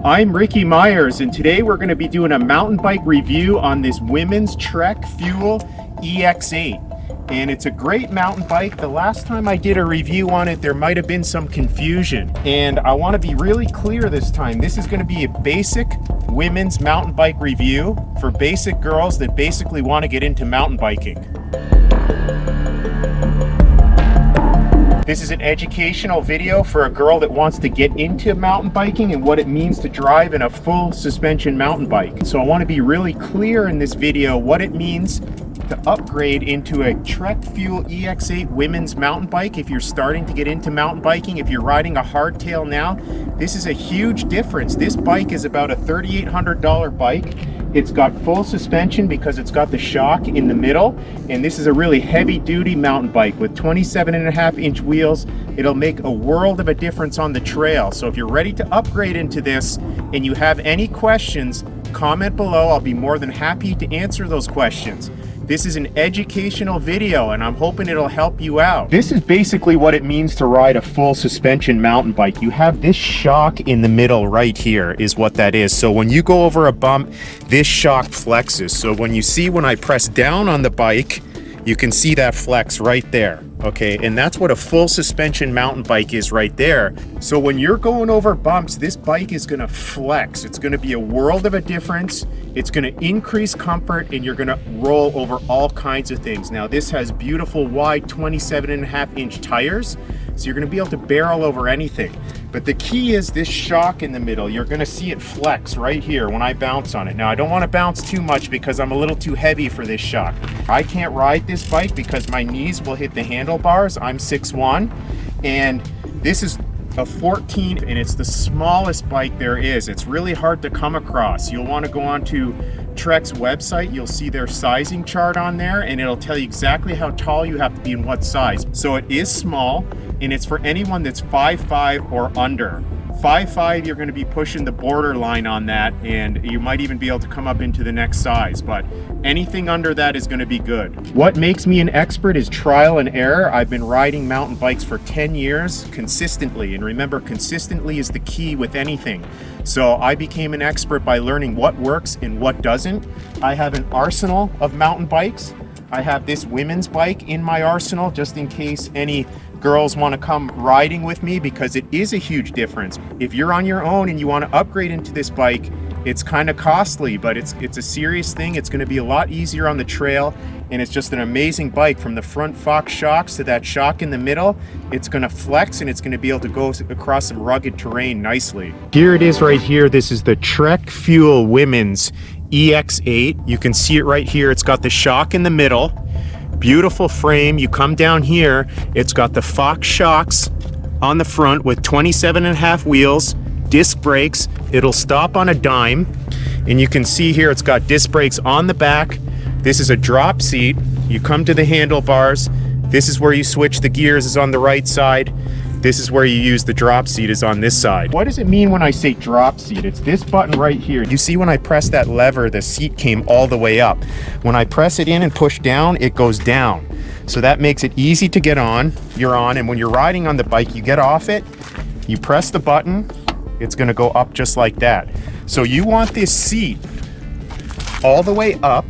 I'm Ricky Myers, and today we're going to be doing a mountain bike review on this Women's Trek Fuel EX8. And it's a great mountain bike. The last time I did a review on it, there might have been some confusion. And I want to be really clear this time. This is going to be a basic women's mountain bike review for basic girls that basically want to get into mountain biking. This is an educational video for a girl that wants to get into mountain biking and what it means to drive in a full suspension mountain bike. So I want to be really clear in this video what it means to upgrade into a Trek Fuel EX8 women's mountain bike. If you're starting to get into mountain biking, if you're riding a hardtail now, this is a huge difference. This bike is about a $3,800 bike. It's got full suspension because it's got the shock in the middle, and this is a really heavy duty mountain bike with 27.5-inch wheels. It'll make a world of a difference on the trail. So if you're ready to upgrade into this and you have any questions, comment below. I'll be more than happy to answer those questions. This is an educational video and I'm hoping it'll help you out. This is basically what it means to ride a full suspension mountain bike. You have this shock in the middle right here is what that is. So when you go over a bump, this shock flexes. So when I press down on the bike, you can see that flex right there. Okay, and that's what a full suspension mountain bike is right there. So when you're going over bumps, this bike is gonna flex. It's gonna be a world of a difference. It's gonna increase comfort and you're gonna roll over all kinds of things. Now this has beautiful wide 27.5-inch tires, so you're gonna be able to barrel over anything. But the key is this shock in the middle. You're gonna see it flex right here when I bounce on it. Now I don't wanna bounce too much because I'm a little too heavy for this shock. I can't ride this bike because my knees will hit the handlebars. I'm 6'1", and this is a 14, and it's the smallest bike there is. It's really hard to come across. You'll wanna go onto Trek's website. You'll see their sizing chart on there, and it'll tell you exactly how tall you have to be and what size. So it is small, and it's for anyone that's 5'5" or under. 5'5", you're going to be pushing the borderline on that, and you might even be able to come up into the next size, but anything under that is going to be good. What makes me an expert is trial and error. I've been riding mountain bikes for 10 years consistently, and remember, consistently is the key with anything. So I became an expert by learning what works and what doesn't. I have an arsenal of mountain bikes. I have this women's bike in my arsenal just in case any girls want to come riding with me, because it is a huge difference. If you're on your own and you want to upgrade into this bike, it's kind of costly, but it's a serious thing. It's going to be a lot easier on the trail, and it's just an amazing bike. From the front Fox shocks to that shock in the middle, it's going to flex and it's going to be able to go across some rugged terrain nicely. Here it is right here. This is the Trek Fuel Women's EX8. You can see it right here. It's got the shock in the middle. Beautiful frame. You come down here, it's got the Fox shocks on the front with 27.5 wheels, disc brakes. It'll stop on a dime, and you can see here it's got disc brakes on the back. This is a drop seat. You come to the handlebars. This is where you switch the gears, is on the right side. This is where you use the drop seat, is on this side. What does it mean when I say drop seat? It's this button right here. You see when I press that lever, the seat came all the way up. When I press it in and push down, it goes down. So that makes it easy to get on. You're on, and when you're riding on the bike, you get off it, you press the button, it's gonna go up just like that. So you want this seat all the way up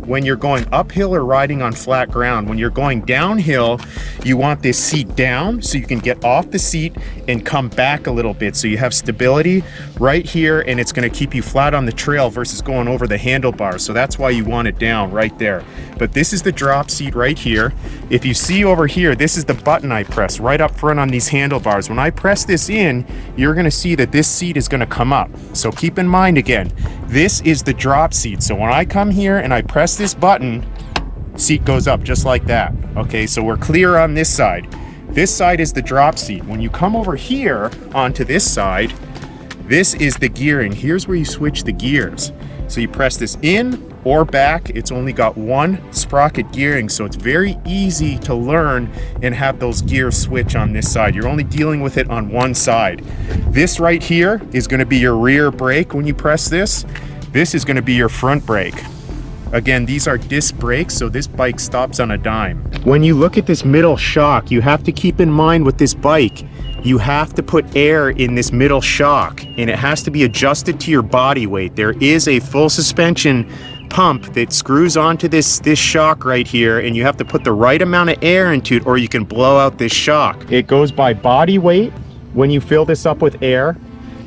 when you're going uphill or riding on flat ground. When you're going downhill, you want this seat down so you can get off the seat and come back a little bit, so you have stability right here, and it's going to keep you flat on the trail versus going over the handlebars. So that's why you want it down right there. But this is the drop seat right here. If you see over here, this is the button I press right up front on these handlebars. When I press this in, you're going to see that this seat is going to come up. So keep in mind, again, this is the drop seat. So when I come here and I press this button, seat goes up just like that. Okay, so we're clear on this side. This side is the drop seat. When you come over here onto this side, this is the gearing. Here's where you switch the gears. So you press this in or back. It's only got one sprocket gearing, so it's very easy to learn and have those gears switch on this side. You're only dealing with it on one side. This right here is going to be your rear brake when you press this. This is going to be your front brake. Again, these are disc brakes, so this bike stops on a dime. When you look at this middle shock, you have to keep in mind with this bike, you have to put air in this middle shock, and it has to be adjusted to your body weight. There is a full suspension pump that screws onto this shock right here, and you have to put the right amount of air into it or you can blow out this shock. It goes by body weight when you fill this up with air.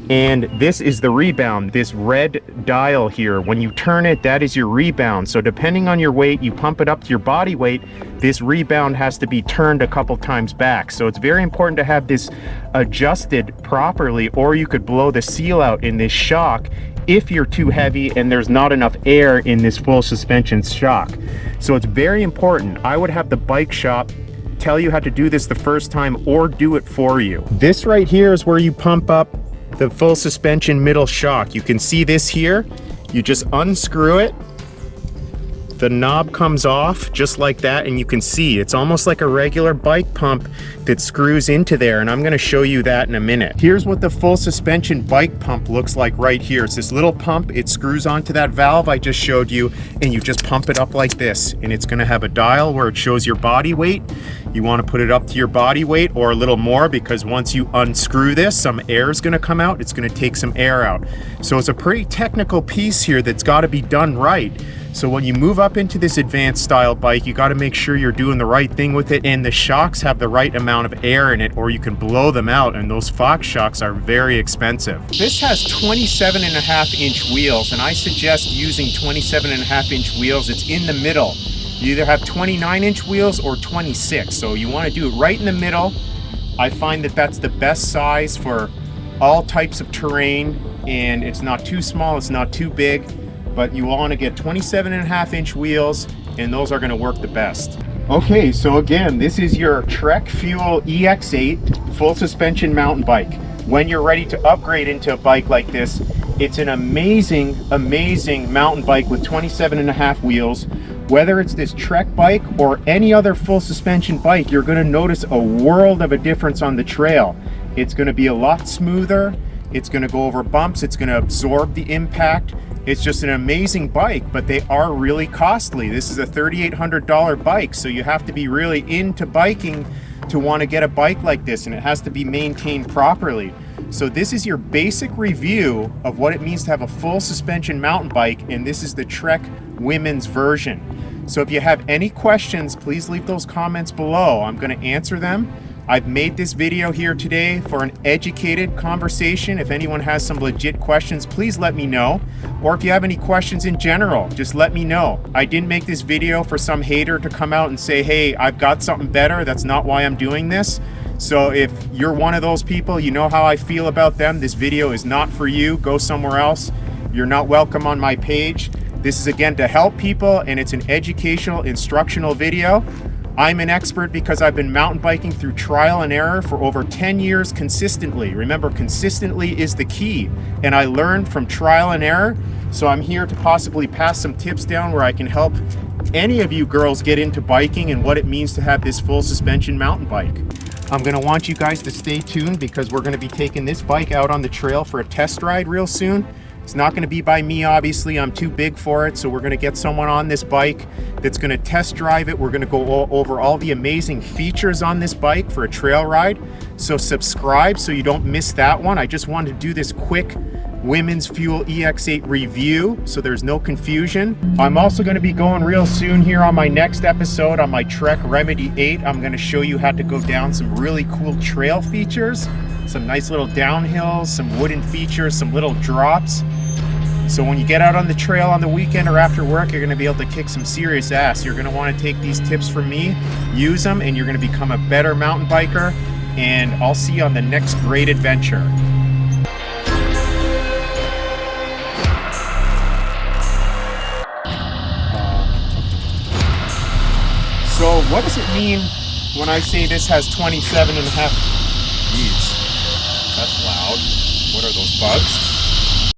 And this is the rebound, this red dial here. When you turn it, that is your rebound. So depending on your weight, you pump it up to your body weight, this rebound has to be turned a couple times back. So it's very important to have this adjusted properly, or you could blow the seal out in this shock if you're too heavy and there's not enough air in this full suspension shock. So it's very important. I would have the bike shop tell you how to do this the first time or do it for you. This right here is where you pump up the full suspension middle shock. You can see this here. You just unscrew it. The knob comes off just like that, and you can see it's almost like a regular bike pump that screws into there, and I'm going to show you that in a minute. Here's what the full suspension bike pump looks like right here. It's this little pump. It screws onto that valve I just showed you, and you just pump it up like this, and it's going to have a dial where it shows your body weight. You want to put it up to your body weight or a little more, because once you unscrew this, some air is going to come out. It's going to take some air out. So it's a pretty technical piece here that's got to be done right. So when you move up into this advanced style bike, you got to make sure you're doing the right thing with it, and the shocks have the right amount of air in it, or you can blow them out, and those Fox shocks are very expensive. This has 27.5-inch wheels, and I suggest using 27.5-inch wheels. It's in the middle. You either have 29-inch wheels or 26, so you want to do it right in the middle. I find that that's the best size for all types of terrain, and it's not too small, it's not too big. But you want to get 27.5-inch wheels, and those are going to work the best. Okay, so again, this is your Trek Fuel EX8 full suspension mountain bike. When you're ready to upgrade into a bike like this, it's an amazing, amazing mountain bike with 27.5 wheels. Whether it's this Trek bike or any other full suspension bike, you're going to notice a world of a difference on the trail. It's going to be a lot smoother. It's going to go over bumps. It's going to absorb the impact. It's just an amazing bike, but they are really costly. This is a $3,800 bike, so you have to be really into biking to want to get a bike like this, and it has to be maintained properly. So this is your basic review of what it means to have a full suspension mountain bike, and this is the Trek Women's version. So if you have any questions, please leave those comments below. I'm going to answer them. I've made this video here today for an educated conversation. If anyone has some legit questions, please let me know. Or if you have any questions in general, just let me know. I didn't make this video for some hater to come out and say, hey, I've got something better. That's not why I'm doing this. So if you're one of those people, you know how I feel about them. This video is not for you. Go somewhere else. You're not welcome on my page. This is again to help people, and it's an educational, instructional video. I'm an expert because I've been mountain biking through trial and error for over 10 years consistently. Remember, consistently is the key. And I learned from trial and error. So I'm here to possibly pass some tips down where I can help any of you girls get into biking and what it means to have this full suspension mountain bike. I'm going to want you guys to stay tuned because we're going to be taking this bike out on the trail for a test ride real soon. It's not going to be by me, obviously. I'm too big for it. So we're going to get someone on this bike that's going to test drive it. We're going to go over all the amazing features on this bike for a trail ride. So subscribe so you don't miss that one. I just wanted to do this quick Women's Fuel EX8 review so there's no confusion. I'm also going to be going real soon here on my next episode on my Trek Remedy 8. I'm going to show you how to go down some really cool trail features, some nice little downhills, some wooden features, some little drops. So when you get out on the trail on the weekend or after work, you're going to be able to kick some serious ass. You're going to want to take these tips from me, use them, and you're going to become a better mountain biker. And I'll see you on the next great adventure. So what does it mean when I say this has 27.5? Jeez, that's loud. What are those bugs?